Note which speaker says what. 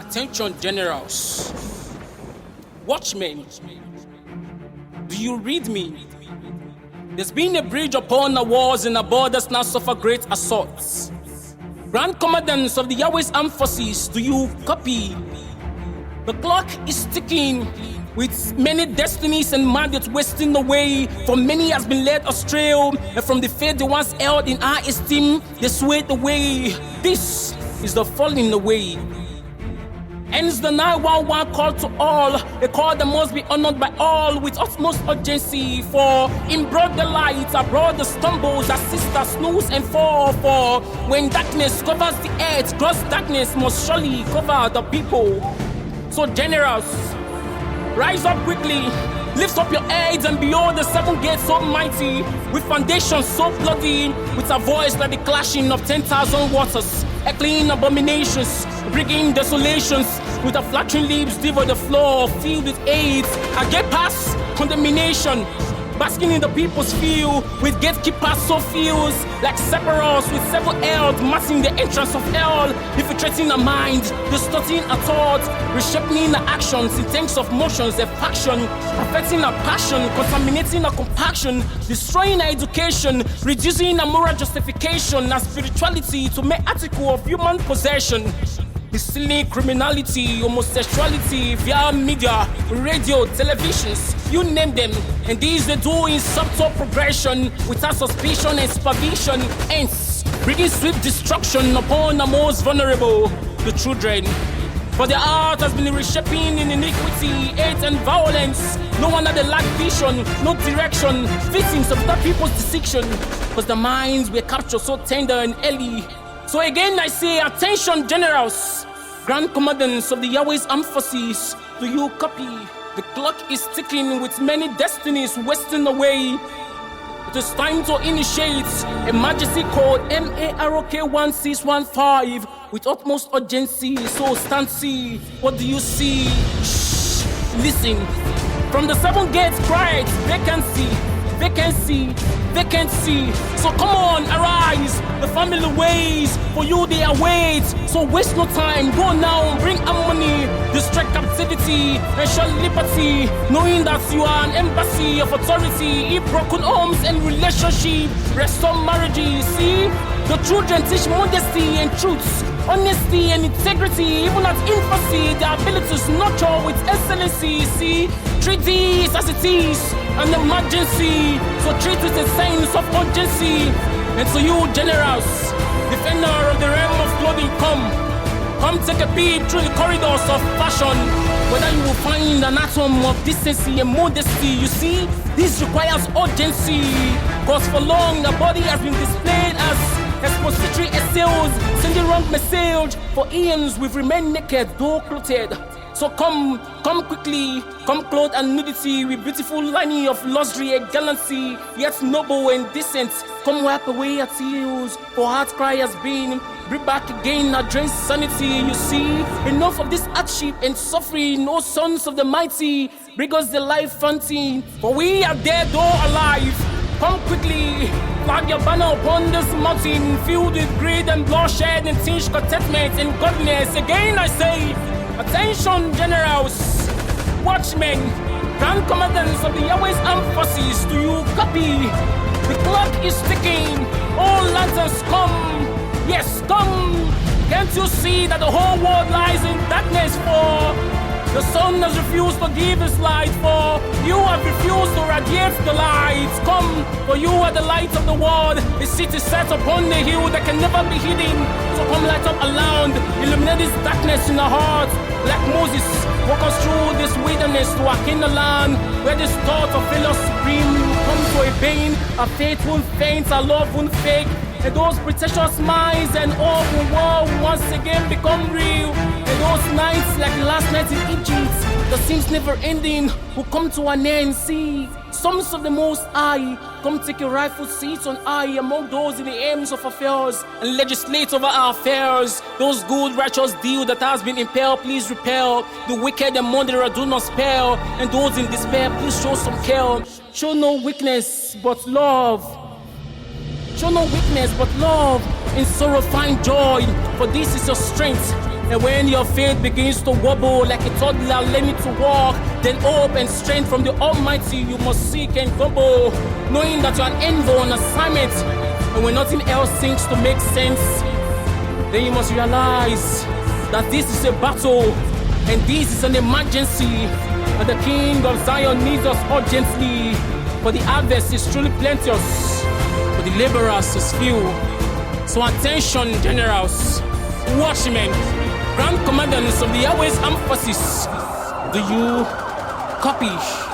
Speaker 1: Attention generals, watchmen, do you read me? There's been a bridge upon the walls and the borders now suffer great assaults. Grand commandants of the Yahweh's armed forces, do you copy? The clock is ticking with many destinies and mandates wasting away. For many has been led astray, and from the faith they once held in high esteem, they swayed away. This is the falling away. Hence the 911 call to all, a call that must be honored by all with utmost urgency. For in broad daylight, abroad the stumbles, our sisters snooze and fall. For when darkness covers the earth, gross darkness must surely cover the people. So generals, rise up quickly, lift up your heads and behold the seven gates so mighty, with foundations so bloody, with a voice like the clashing of 10,000 waters, echoing abominations, bringing desolations, with the flattering lips devour the floor, filled with AIDS, a gate pass, condemnation, basking in the people's field, with gatekeepers so fierce, like Sephiroth with several elves, massing the entrance of hell, infiltrating a mind, distorting a thought, reshaping the actions in terms of motions, a faction, perfecting a passion, contaminating a compaction, destroying our education, reducing a moral justification, and spirituality to make article of human possession. Distilling criminality, homosexuality via media, radio, televisions, you name them. And these they do in subtle progression, without suspicion and supervision, hence bringing swift destruction upon the most vulnerable, the children. For their heart has been reshaping in iniquity, hate and violence. No one had a lack vision, no direction, victims of that people's decision, because the minds were captured so tender and early. So again I say, attention generals, grand commandants of the Yahweh's armed forces, do you copy? The clock is ticking with many destinies wasting away. It is time to initiate emergency code MAROK1615 with utmost urgency. So stand see, what do you see? Shh, listen. From the seven gates cried vacancy, vacancy, vacancy. So come on, arise, the family waits, for you they await. So waste no time, go now, bring harmony, distract captivity, ensure liberty, knowing that you are an embassy of authority. Heal broken homes and relationship, restore marriages. See, the children teach modesty and truth, honesty and integrity. Even at infancy, their abilities nurture with excellency. See, treat this as it is an emergency, so treat it a sense of urgency. And to you generals, defender of the realm of clothing, come take a peep through the corridors of fashion, whether you will find an atom of decency and modesty. You see, this requires urgency, cause for long the body has been displayed as expository essays, sending wrong message. For eons we've remained naked, though clothed. So come quickly, come clothed and nudity with beautiful lining of luxury and gallantry, yet noble and decent. Come wipe away your tears, for heart cry has been. Bring back again our drained sanity. You see, enough of this hardship and suffering, O sons of the mighty. Bring us the life fountain, for we are dead though alive. Come quickly, flag your banner upon this mountain, filled with greed and bloodshed and tinged contentment and godliness. Again I say, attention generals, watchmen, grand commandants of the Yahweh's armed forces, do you copy? The clock is ticking, all lanterns come, yes come. Can't you see that the whole world lies in darkness? For the sun has refused to give his light, for you have refused to radiate the light. Come, for you are the light of the world, a city set upon the hill that can never be hidden. So come light up around, illuminate this darkness in our hearts. Like Moses, walk us through this wilderness to our kingdom land, where this thought of failure supreme comes to a bane. Our faith won't faint, our love won't fake, and those pretentious minds and all will once again become real. And those nights like the last night in Egypt, the sins never ending, will come to an end. See, sons of the Most High, come take your rightful seats on high among those in the aims of affairs, and legislate over our affairs. Those good righteous deal that has been impelled, please repel. The wicked and murderer do not spare, and those in despair, please show some care. Show no weakness but love. Show no weakness, but love. In sorrow find joy, for this is your strength. And when your faith begins to wobble like a toddler learning to walk, then hope and strength from the Almighty you must seek and gumbo, knowing that you're an envoy on assignment, and when nothing else seems to make sense, then you must realize that this is a battle, and this is an emergency, and the King of Zion needs us urgently, for the harvest is truly plenteous, but the laborers is few. So attention, generals, watchmen, Grand Commandants of the Airways Armed Forces, do you copy?